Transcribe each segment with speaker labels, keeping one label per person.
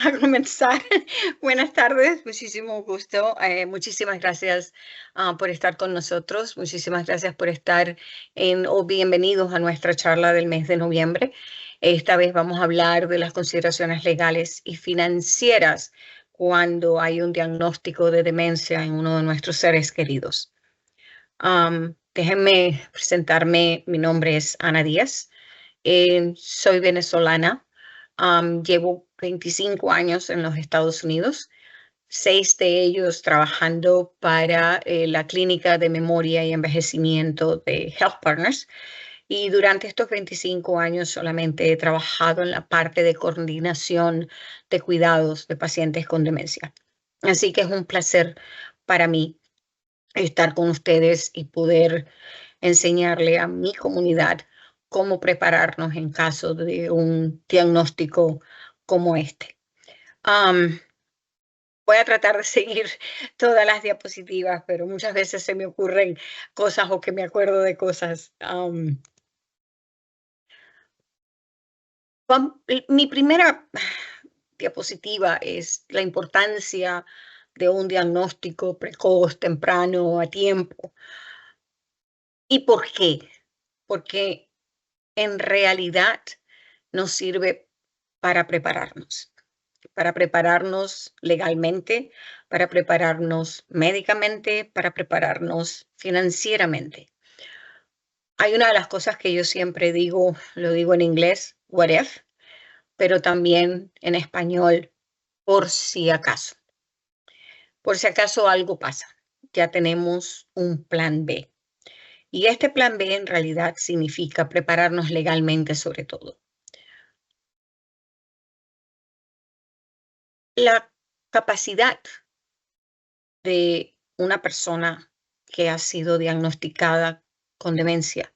Speaker 1: A comenzar. Buenas tardes, muchísimo gusto. Muchísimas gracias por estar con nosotros. Muchísimas gracias por estar o bienvenidos a nuestra charla del mes de noviembre. Esta vez vamos a hablar de las consideraciones legales y financieras cuando hay un diagnóstico de demencia en uno de nuestros seres queridos. Déjenme presentarme. Mi nombre es Ana Díaz. Soy venezolana. Llevo 25 años en los Estados Unidos, 6 de ellos trabajando para la Clínica de Memoria y Envejecimiento de Health Partners. Y durante estos 25 años solamente he trabajado en la parte de coordinación de cuidados de pacientes con demencia. Así que es un placer para mí estar con ustedes y poder enseñarle a mi comunidad cómo prepararnos en caso de un diagnóstico como este. Voy a tratar de seguir todas las diapositivas, pero muchas veces se me ocurren cosas o que me acuerdo de cosas. Mi primera diapositiva es la importancia de un diagnóstico precoz, temprano, a tiempo. ¿Y por qué? Porque en realidad nos sirve para prepararnos legalmente, para prepararnos médicamente, para prepararnos financieramente. Hay una de las cosas que yo siempre digo, lo digo en inglés, what if, pero también en español, por si acaso. Por si acaso algo pasa, ya tenemos un plan B. Y este plan B en realidad significa prepararnos legalmente sobre todo. La capacidad de una persona que ha sido diagnosticada con demencia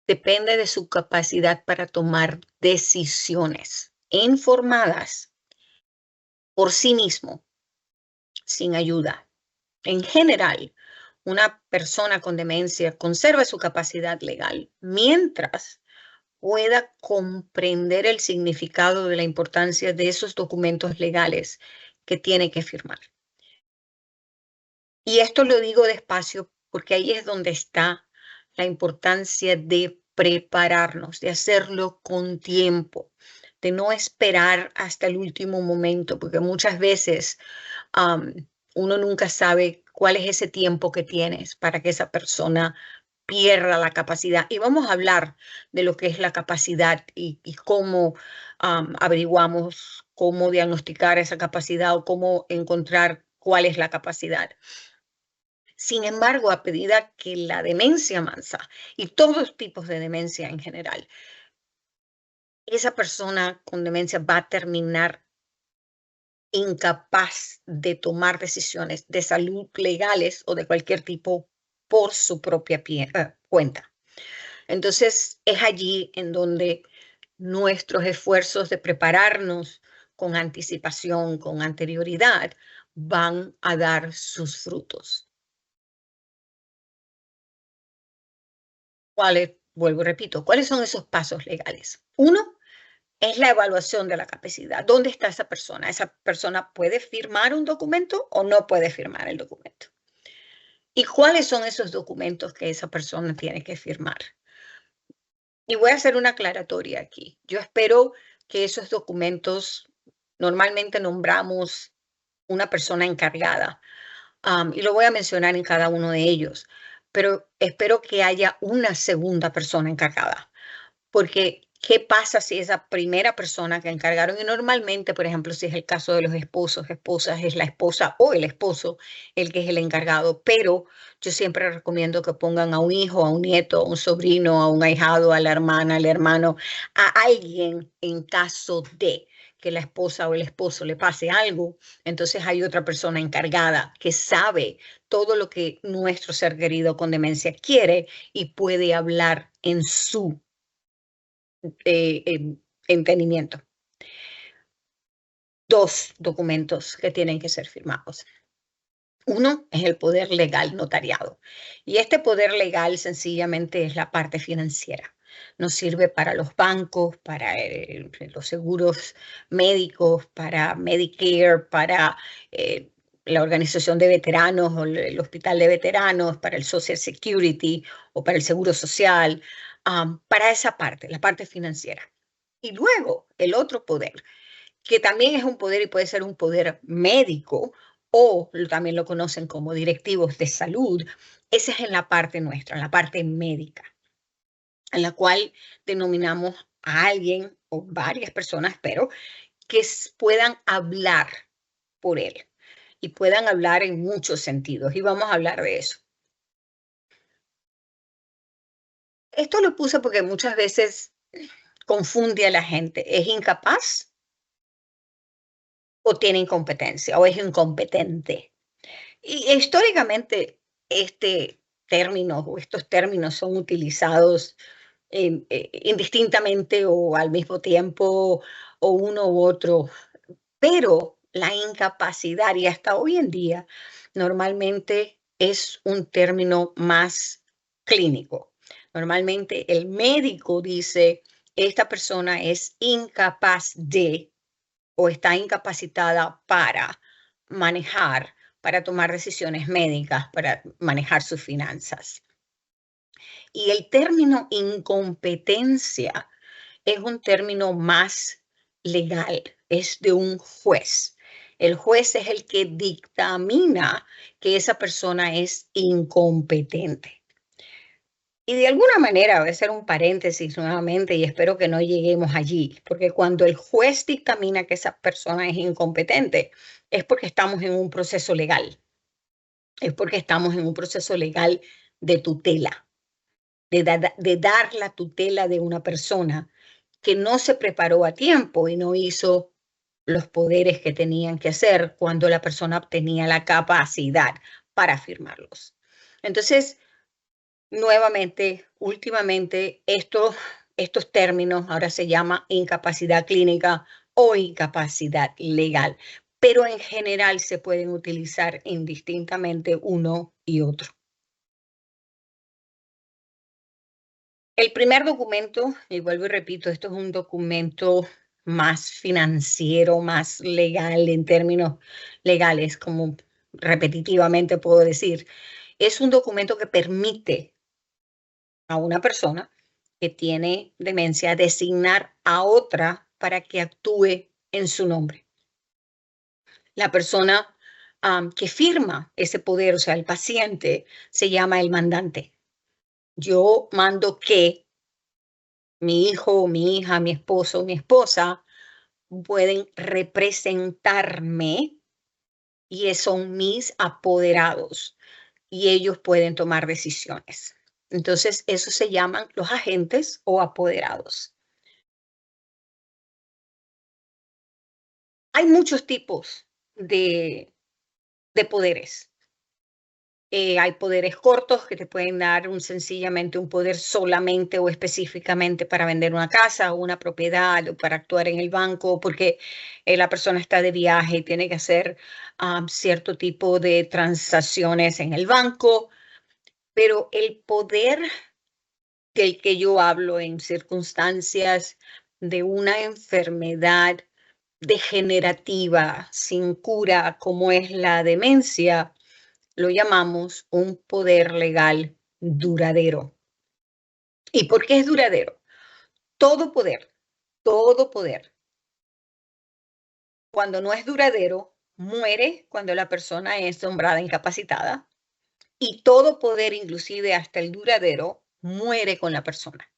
Speaker 1: depende de su capacidad para tomar decisiones informadas por sí mismo, sin ayuda. En general, una persona con demencia conserva su capacidad legal mientras pueda comprender el significado de la importancia de esos documentos legales que tiene que firmar. Y esto lo digo despacio porque ahí es donde está la importancia de prepararnos, de hacerlo con tiempo, de no esperar hasta el último momento, porque muchas veces uno nunca sabe cuál es ese tiempo que tienes para que esa persona pierda la capacidad. Y vamos a hablar de lo que es la capacidad y cómo averiguamos, cómo diagnosticar esa capacidad o cómo encontrar cuál es la capacidad. Sin embargo, a medida que la demencia avanza, y todos los tipos de demencia en general, esa persona con demencia va a terminar incapaz de tomar decisiones de salud legales o de cualquier tipo por su propia cuenta. Entonces, es allí en donde nuestros esfuerzos de prepararnos con anticipación, con anterioridad, van a dar sus frutos. Vuelvo y repito, ¿cuáles son esos pasos legales? Uno es la evaluación de la capacidad. ¿Dónde está esa persona? ¿Esa persona puede firmar un documento o no puede firmar el documento? ¿Y cuáles son esos documentos que esa persona tiene que firmar? Y voy a hacer una aclaratoria aquí. Yo espero que esos documentos, normalmente nombramos una persona encargada, y lo voy a mencionar en cada uno de ellos, pero espero que haya una segunda persona encargada. Porque, ¿qué pasa si esa primera persona que encargaron? Y normalmente, por ejemplo, si es el caso de los esposos, esposas, es la esposa o el esposo el que es el encargado, pero yo siempre recomiendo que pongan a un hijo, a un nieto, a un sobrino, a un ahijado, a la hermana, al hermano, a alguien en caso de que la esposa o el esposo le pase algo, entonces hay otra persona encargada que sabe todo lo que nuestro ser querido con demencia quiere y puede hablar en su entendimiento. Dos documentos que tienen que ser firmados. Uno es el poder legal notariado. Y este poder legal sencillamente es la parte financiera. nos sirve para los bancos, para los seguros médicos, para Medicare, para la organización de veteranos o el hospital de veteranos, para el Social Security o para el Seguro Social, para esa parte, la parte financiera. Y luego el otro poder, que también es un poder y puede ser un poder médico, o también lo conocen como directivos de salud. Ese es en la parte nuestra, en la parte médica, en la cual denominamos a alguien o varias personas, pero que puedan hablar por él y puedan hablar en muchos sentidos. Y vamos a hablar de eso. Esto lo puse porque muchas veces confunde a la gente. ¿Es incapaz o tiene incompetencia o es incompetente? Y históricamente este término o estos términos son utilizados indistintamente o al mismo tiempo o uno u otro, pero la incapacidad y hasta hoy en día normalmente es un término más clínico. Normalmente el médico dice, esta persona es incapaz de o está incapacitada para manejar, para tomar decisiones médicas, para manejar sus finanzas. Y el término incompetencia es un término más legal, es de un juez. El juez es el que dictamina que esa persona es incompetente. Y de alguna manera, voy a hacer un paréntesis nuevamente y espero que no lleguemos allí, porque cuando el juez dictamina que esa persona es incompetente, es porque estamos en un proceso legal, es porque estamos en un proceso legal de tutela, de dar la tutela de una persona que no se preparó a tiempo y no hizo los poderes que tenían que hacer cuando la persona tenía la capacidad para firmarlos. Entonces, nuevamente, últimamente, estos términos ahora se llama incapacidad clínica o incapacidad legal, pero en general se pueden utilizar indistintamente uno y otro. El primer documento, y vuelvo y repito, esto es un documento más financiero, más legal en términos legales, como repetitivamente puedo decir. Es un documento que permite a una persona que tiene demencia designar a otra para que actúe en su nombre. La persona que firma ese poder, o sea, el paciente, se llama el mandante. Yo mando que mi hijo, mi hija, mi esposo, mi esposa pueden representarme y son mis apoderados y ellos pueden tomar decisiones. Entonces, eso se llaman los agentes o apoderados. Hay muchos tipos de poderes. Hay poderes cortos que te pueden dar sencillamente un poder solamente o específicamente para vender una casa o una propiedad o para actuar en el banco porque la persona está de viaje y tiene que hacer cierto tipo de transacciones en el banco. Pero el poder del que yo hablo en circunstancias de una enfermedad degenerativa sin cura como es la demencia, lo llamamos un poder legal duradero. ¿Y por qué es duradero? Todo poder, cuando no es duradero, muere cuando la persona es nombrada incapacitada y todo poder, inclusive hasta el duradero, muere con la persona.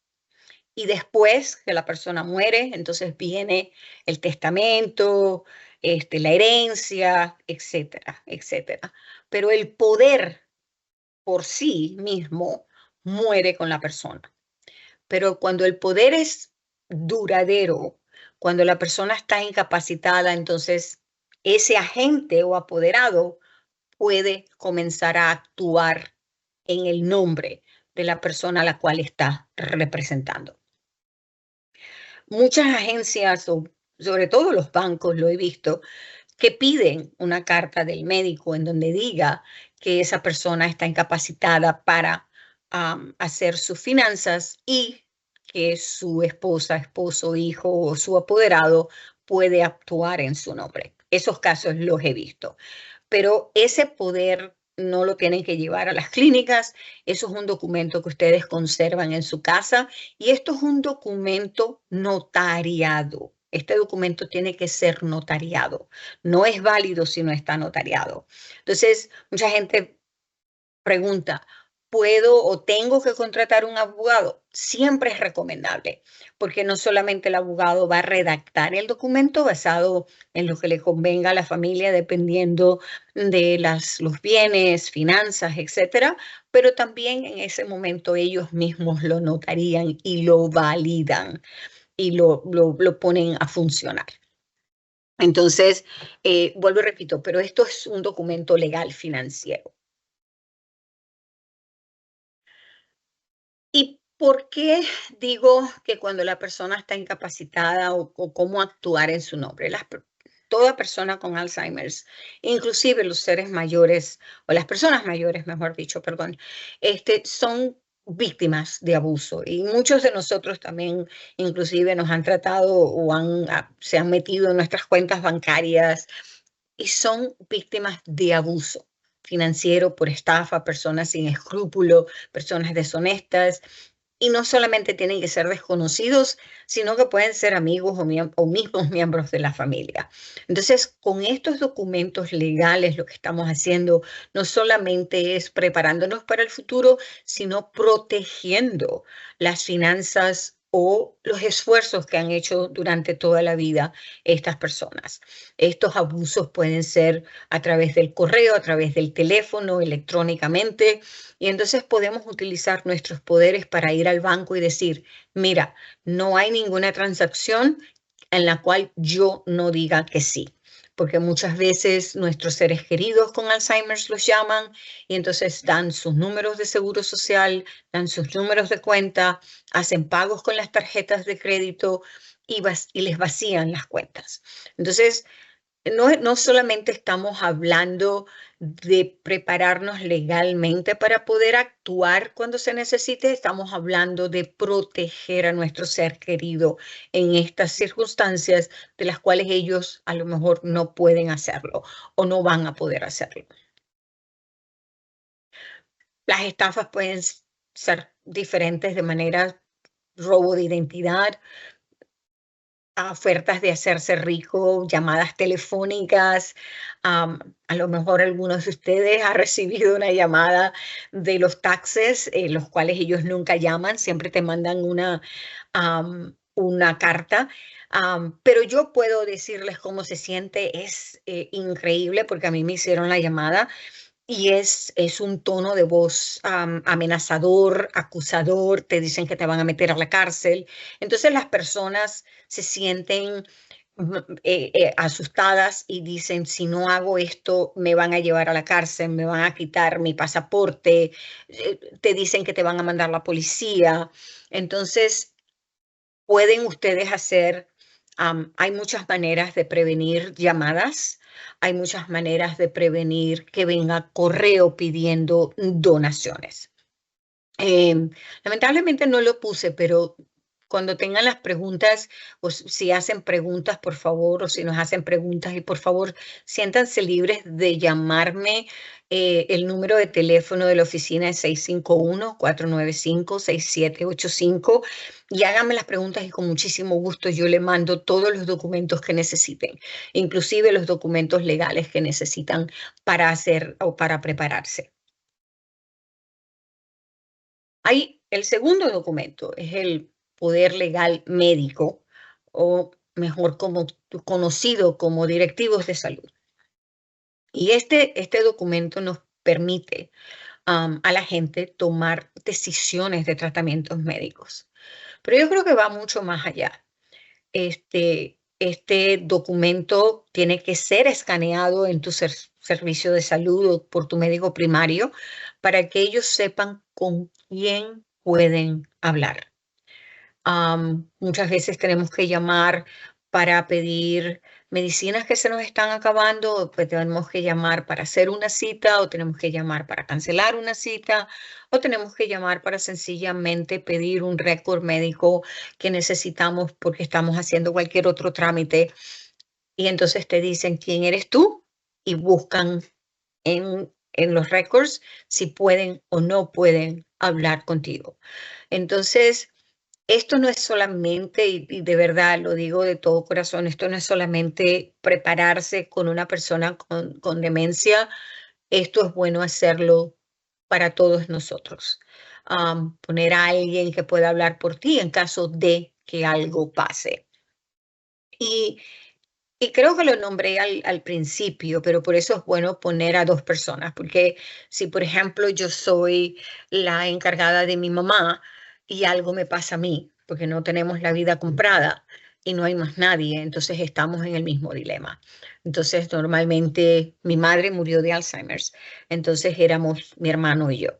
Speaker 1: Y después que la persona muere, entonces viene el testamento, la herencia, etcétera, etcétera. Pero el poder por sí mismo muere con la persona. Pero cuando el poder es duradero, cuando la persona está incapacitada, entonces ese agente o apoderado puede comenzar a actuar en el nombre de la persona a la cual está representando. Muchas agencias, o sobre todo los bancos, lo he visto, que piden una carta del médico en donde diga que esa persona está incapacitada para hacer sus finanzas y que su esposa, esposo, hijo o su apoderado puede actuar en su nombre. Esos casos los he visto. Pero ese poder no lo tienen que llevar a las clínicas. Eso es un documento que ustedes conservan en su casa y esto es un documento notariado. Este documento tiene que ser notariado. No es válido si no está notariado. Entonces, mucha gente pregunta, ¿puedo o tengo que contratar un abogado? Siempre es recomendable, porque no solamente el abogado va a redactar el documento basado en lo que le convenga a la familia, dependiendo de los bienes, finanzas, etcétera, pero también en ese momento ellos mismos lo notarían y lo validan y lo ponen a funcionar. Entonces, vuelvo y repito, pero esto es un documento legal financiero. ¿Y por qué digo que cuando la persona está incapacitada o cómo actuar en su nombre? Toda persona con Alzheimer's, inclusive los seres mayores o las personas mayores, mejor dicho, perdón, son víctimas de abuso y muchos de nosotros también inclusive nos han tratado o se han metido en nuestras cuentas bancarias y son víctimas de abuso financiero por estafa, personas sin escrúpulo, personas deshonestas. Y no solamente tienen que ser desconocidos, sino que pueden ser amigos o mismos miembros de la familia. Entonces, con estos documentos legales, lo que estamos haciendo no solamente es preparándonos para el futuro, sino protegiendo las finanzas o los esfuerzos que han hecho durante toda la vida estas personas. Estos abusos pueden ser a través del correo, a través del teléfono, electrónicamente, y entonces podemos utilizar nuestros poderes para ir al banco y decir, mira, no hay ninguna transacción en la cual yo no diga que sí. Porque muchas veces nuestros seres queridos con Alzheimer los llaman y entonces dan sus números de seguro social, dan sus números de cuenta, hacen pagos con las tarjetas de crédito y les vacían las cuentas. Entonces, no solamente estamos hablando de prepararnos legalmente para poder actuar cuando se necesite, estamos hablando de proteger a nuestro ser querido en estas circunstancias de las cuales ellos a lo mejor no pueden hacerlo o no van a poder hacerlo. Las estafas pueden ser diferentes de manera robo de identidad, ofertas de hacerse rico, llamadas telefónicas. A lo mejor algunos de ustedes han recibido una llamada de los taxes, los cuales ellos nunca llaman, siempre te mandan una carta. Pero yo puedo decirles cómo se siente, es increíble porque a mí me hicieron la llamada y es un tono de voz amenazador, acusador, te dicen que te van a meter a la cárcel. Entonces las personas se sienten asustadas y dicen, si no hago esto, me van a llevar a la cárcel, me van a quitar mi pasaporte, te dicen que te van a mandar la policía. Entonces, pueden ustedes hacer, hay muchas maneras de prevenir llamadas, hay muchas maneras de prevenir que venga correo pidiendo donaciones. Lamentablemente no lo puse, pero cuando tengan las preguntas, o si hacen preguntas, por favor, o si nos hacen preguntas, y por favor, siéntanse libres de llamarme. El número de teléfono de la oficina es 651-495-6785 y háganme las preguntas y con muchísimo gusto yo le mando todos los documentos que necesiten, inclusive los documentos legales que necesitan para hacer o para prepararse. Hay el segundo documento, es el poder legal médico, o mejor conocido como directivos de salud. Y este documento nos permite a la gente tomar decisiones de tratamientos médicos. Pero yo creo que va mucho más allá. Este documento tiene que ser escaneado en tu servicio de salud o por tu médico primario para que ellos sepan con quién pueden hablar. Muchas veces tenemos que llamar para pedir medicinas que se nos están acabando, pues tenemos que llamar para hacer una cita o tenemos que llamar para cancelar una cita o tenemos que llamar para sencillamente pedir un récord médico que necesitamos porque estamos haciendo cualquier otro trámite. Y entonces te dicen quién eres tú y buscan en los récords si pueden o no pueden hablar contigo. Entonces, esto no es solamente, y de verdad lo digo de todo corazón, esto no es solamente prepararse con una persona con demencia, esto es bueno hacerlo para todos nosotros. Poner a alguien que pueda hablar por ti en caso de que algo pase. Y y creo que lo nombré al principio, pero por eso es bueno poner a 2 personas, porque si, por ejemplo, yo soy la encargada de mi mamá y algo me pasa a mí, porque no tenemos la vida comprada y no hay más nadie, entonces estamos en el mismo dilema. Entonces, normalmente mi madre murió de Alzheimer's, entonces éramos mi hermano y yo.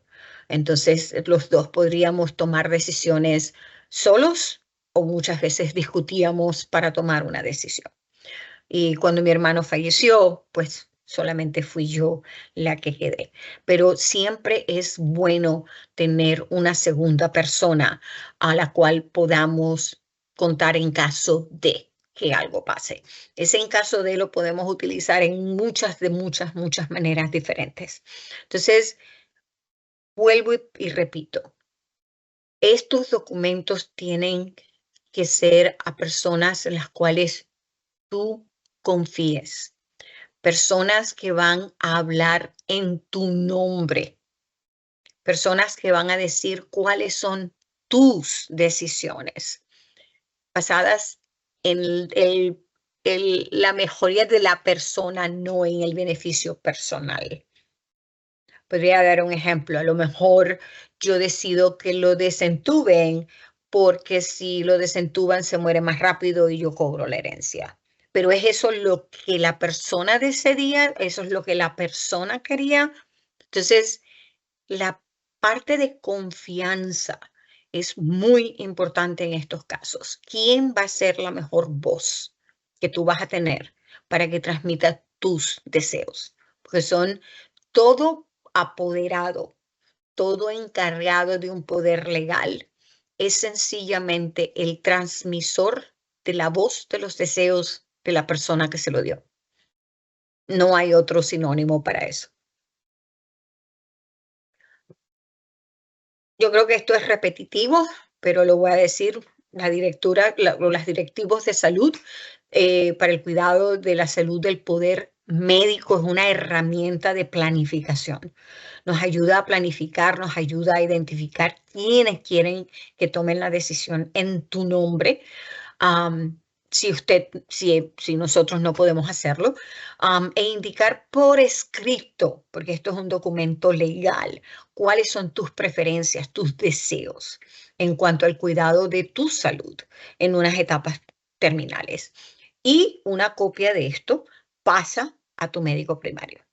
Speaker 1: Entonces, los 2 podríamos tomar decisiones solos o muchas veces discutíamos para tomar una decisión. Y cuando mi hermano falleció, pues solamente fui yo la que quedé. Pero siempre es bueno tener una segunda persona a la cual podamos contar en caso de que algo pase. Ese en caso de lo podemos utilizar en muchas maneras diferentes. Entonces, vuelvo y repito, estos documentos tienen que ser a personas en las cuales tú confíes, personas que van a hablar en tu nombre, personas que van a decir cuáles son tus decisiones, basadas en la mejoría de la persona, no en el beneficio personal. Podría dar un ejemplo. A lo mejor yo decido que lo desentuben porque si lo desentuban se muere más rápido y yo cobro la herencia. Pero ¿es eso lo que la persona decidía? ¿Eso es lo que la persona quería? Entonces, la parte de confianza es muy importante en estos casos. ¿Quién va a ser la mejor voz que tú vas a tener para que transmita tus deseos? Porque son todo apoderado, todo encargado de un poder legal. Es sencillamente el transmisor de la voz de los deseos de la persona que se lo dio. No hay otro sinónimo para eso. Yo creo que esto es repetitivo, pero lo voy a decir, la directora, las directivos de salud para el cuidado de la salud del poder médico es una herramienta de planificación. Nos ayuda a planificar, nos ayuda a identificar quiénes quieren que tomen la decisión en tu nombre. Si nosotros no podemos hacerlo, e indicar por escrito, porque esto es un documento legal, cuáles son tus preferencias, tus deseos en cuanto al cuidado de tu salud en unas etapas terminales. Y una copia de esto pasa a tu médico primario.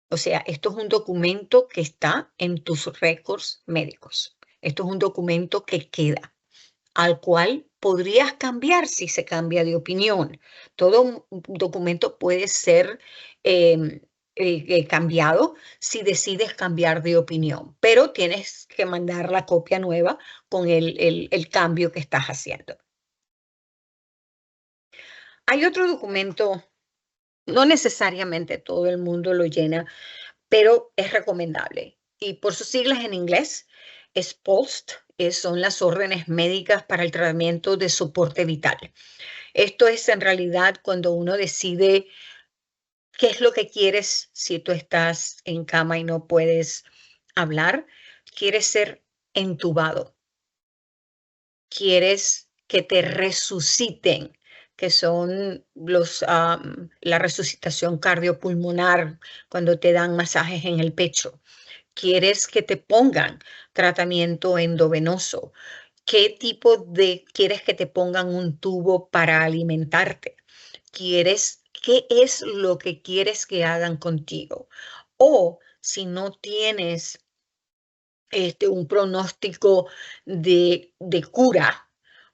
Speaker 1: O sea, esto es un documento que está en tus récords médicos. Esto es un documento que queda, al cual podrías cambiar si se cambia de opinión. Todo un documento puede ser cambiado si decides cambiar de opinión, pero tienes que mandar la copia nueva con el cambio que estás haciendo. Hay otro documento, no necesariamente todo el mundo lo llena, pero es recomendable. Y por sus siglas en inglés, es POST, son las órdenes médicas para el tratamiento de soporte vital. Esto es en realidad cuando uno decide qué es lo que quieres si tú estás en cama y no puedes hablar. ¿Quieres ser entubado? ¿Quieres que te resuciten? Que son la resucitación cardiopulmonar cuando te dan masajes en el pecho. ¿Quieres que te pongan tratamiento endovenoso? ¿Quieres que te pongan un tubo para alimentarte? ¿Qué es lo que quieres que hagan contigo? O si no tienes un pronóstico de cura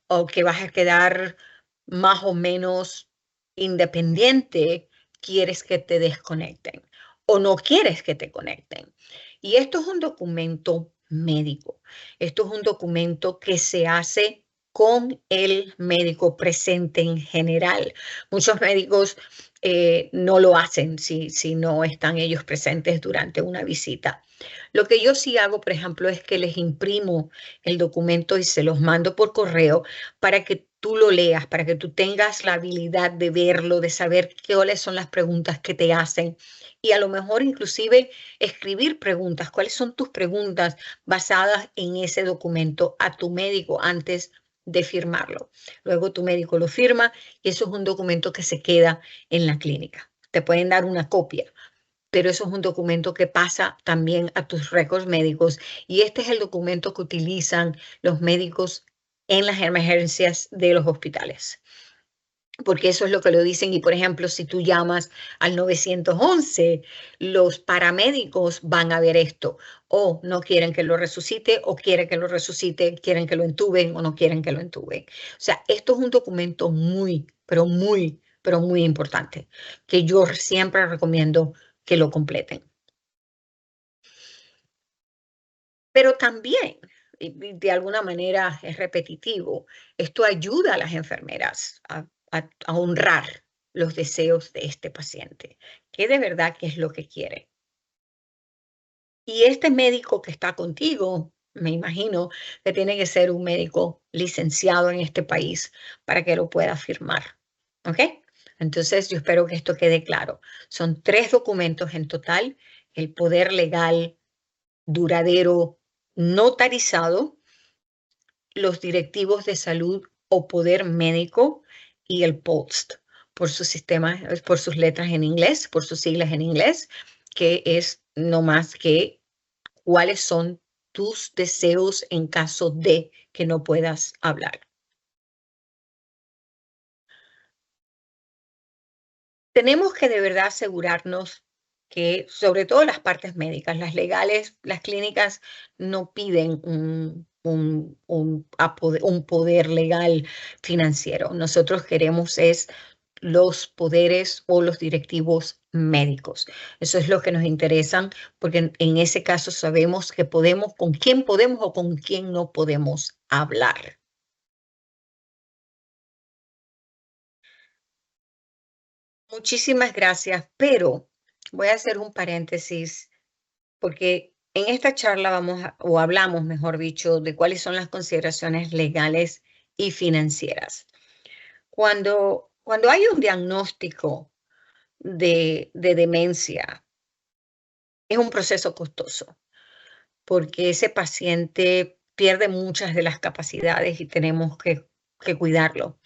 Speaker 1: o que vas a quedar más o menos independiente quieres que te desconecten o no quieres que te conecten. Y esto es un documento médico. Esto es un documento que se hace con el médico presente en general. Muchos médicos no lo hacen si no están ellos presentes durante una visita. Lo que yo sí hago, por ejemplo, es que les imprimo el documento y se los mando por correo para que tú lo leas, para que tú tengas la habilidad de verlo, de saber cuáles son las preguntas que te hacen y a lo mejor inclusive escribir preguntas, cuáles son tus preguntas basadas en ese documento a tu médico antes de firmarlo. Luego tu médico lo firma y eso es un documento que se queda en la clínica. Te pueden dar una copia, pero eso es un documento que pasa también a tus récords médicos y este es el documento que utilizan los médicos en las emergencias de los hospitales. Porque eso es lo que lo dicen y, por ejemplo, si tú llamas al 911, los paramédicos van a ver esto o no quieren que lo resucite o quieren que lo resucite, quieren que lo entuben o no quieren que lo entuben. O sea, esto es un documento muy, pero muy importante que yo siempre recomiendo que lo completen. Pero también, y de alguna manera es repetitivo, esto ayuda a las enfermeras a honrar los deseos de este paciente, que de verdad que es lo que quiere. Y este médico que está contigo, me imagino que tiene que ser un médico licenciado en este país para que lo pueda firmar. ¿Ok? Entonces, yo espero que esto quede claro. Son 3 documentos en total: el poder legal duradero notarizado, los directivos de salud o poder médico y el POST por su sistema, por sus letras en inglés, por sus siglas en inglés, que es no más que cuáles son tus deseos en caso de que no puedas hablar. Tenemos que de verdad asegurarnos que, sobre todo las partes médicas, las legales, las clínicas no piden un poder legal financiero. Nosotros queremos es los poderes o los directivos médicos. Eso es lo que nos interesan, porque en ese caso sabemos que podemos, con quién podemos o con quién no podemos hablar. Muchísimas gracias, pero voy a hacer un paréntesis porque en esta charla o hablamos, mejor dicho, de cuáles son las consideraciones legales y financieras. Cuando hay un diagnóstico de demencia, es un proceso costoso, porque ese paciente pierde muchas de las capacidades y tenemos que cuidarlo.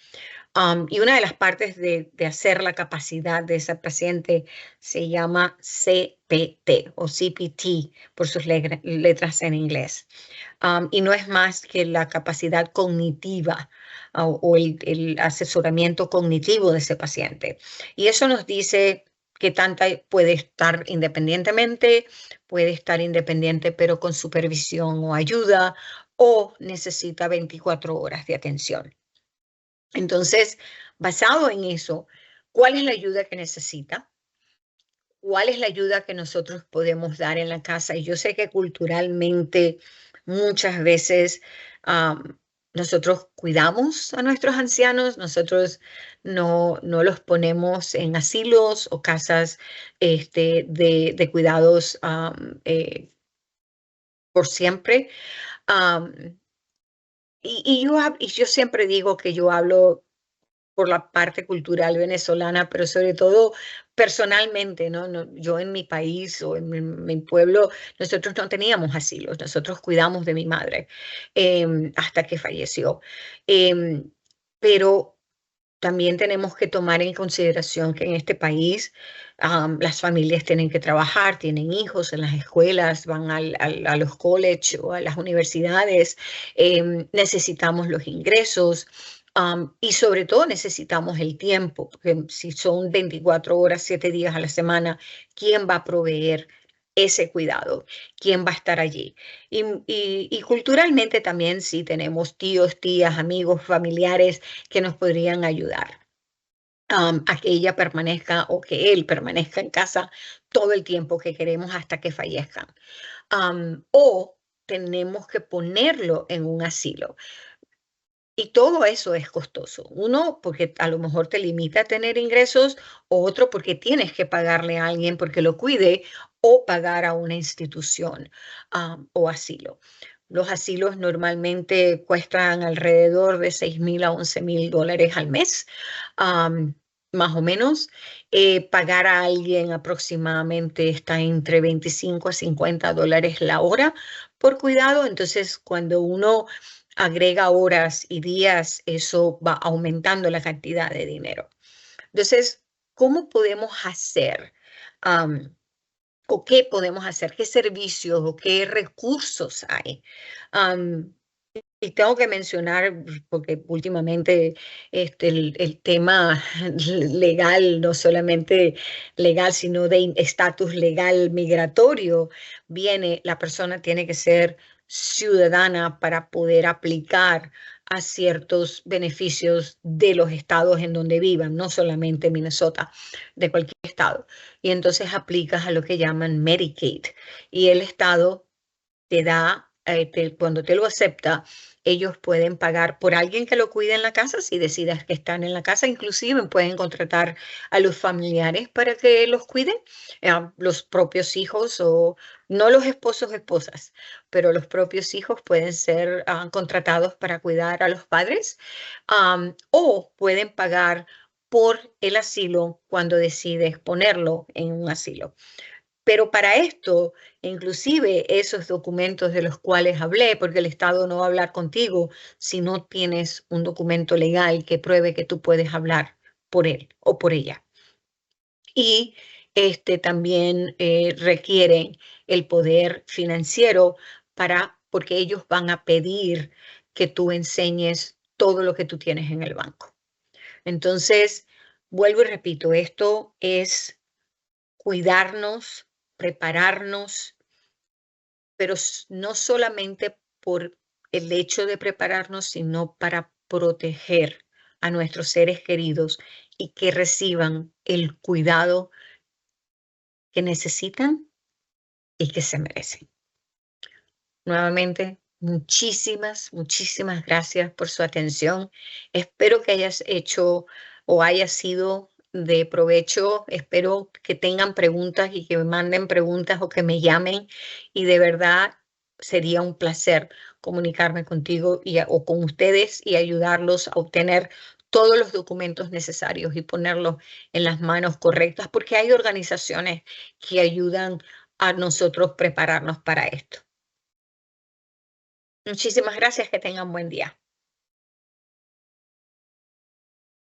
Speaker 1: Y una de las partes de hacer la capacidad de esa paciente se llama CPT o CPT por sus letras en inglés. Y no es más que la capacidad cognitiva o el asesoramiento cognitivo de ese paciente. Y eso nos dice que tanta puede estar independientemente, puede estar independiente pero con supervisión o ayuda, o necesita 24 horas de atención. Entonces, basado en eso, ¿cuál es la ayuda que necesita? ¿Cuál es la ayuda que nosotros podemos dar en la casa? Y yo sé que culturalmente muchas veces nosotros cuidamos a nuestros ancianos, nosotros no los ponemos en asilos o casas de cuidados por siempre. Am, y yo siempre digo que yo hablo por la parte cultural venezolana, pero sobre todo personalmente, ¿no? Yo en mi país o en mi pueblo, nosotros no teníamos asilos, nosotros cuidamos de mi madre hasta que falleció. Em, pero también tenemos que tomar en consideración que en este país las familias tienen que trabajar, tienen hijos en las escuelas, van a los college o a las universidades, necesitamos los ingresos. Y sobre todo necesitamos el tiempo, porque si son 24 horas, 7 días a la semana, ¿quién va a proveer ese cuidado? ¿Quién va a estar allí? Y culturalmente también sí tenemos tíos, tías, amigos, familiares que nos podrían ayudar. a que ella permanezca o que él permanezca en casa todo el tiempo que queremos hasta que fallezcan. O tenemos que ponerlo en un asilo. Y todo eso es costoso. Uno, porque a lo mejor te limita a tener ingresos, otro, porque tienes que pagarle a alguien porque lo cuide o pagar a una institución o asilo. Los asilos normalmente cuestan alrededor de $6,000 a $11,000 al mes, más o menos. Pagar a alguien aproximadamente está entre 25 a $50 la hora por cuidado. Entonces, cuando uno agrega horas y días, eso va aumentando la cantidad de dinero. Entonces, ¿cómo podemos hacer? ¿O qué podemos hacer? ¿Qué servicios o qué recursos hay? Y tengo que mencionar, porque últimamente el tema legal, no solamente legal, sino de estatus legal migratorio, la persona tiene que ser ciudadana para poder aplicar a ciertos beneficios de los estados en donde vivan, no solamente Minnesota, de cualquier estado. Y entonces aplicas a lo que llaman Medicaid y el estado te da, cuando te lo acepta, ellos pueden pagar por alguien que lo cuide en la casa, si decidas que están en la casa, inclusive pueden contratar a los familiares para que los cuiden, los propios hijos o no los esposos o esposas, pero los propios hijos pueden ser contratados para cuidar a los padres, o pueden pagar por el asilo cuando decides ponerlo en un asilo. Pero para esto, inclusive esos documentos de los cuales hablé, porque el Estado no va a hablar contigo si no tienes un documento legal que pruebe que tú puedes hablar por él o por ella. Y también requieren el poder financiero porque ellos van a pedir que tú enseñes todo lo que tú tienes en el banco. Entonces, vuelvo y repito, esto es cuidarnos, prepararnos, pero no solamente por el hecho de prepararnos, sino para proteger a nuestros seres queridos y que reciban el cuidado que necesitan y que se merecen. Nuevamente, muchísimas gracias por su atención. Espero que hayas hecho o haya sido de provecho. Espero que tengan preguntas y que me manden preguntas o que me llamen. Y de verdad sería un placer comunicarme contigo o con ustedes y ayudarlos a obtener todos los documentos necesarios y ponerlos en las manos correctas, porque hay organizaciones que ayudan a nosotros prepararnos para esto. Muchísimas gracias, que tengan buen día.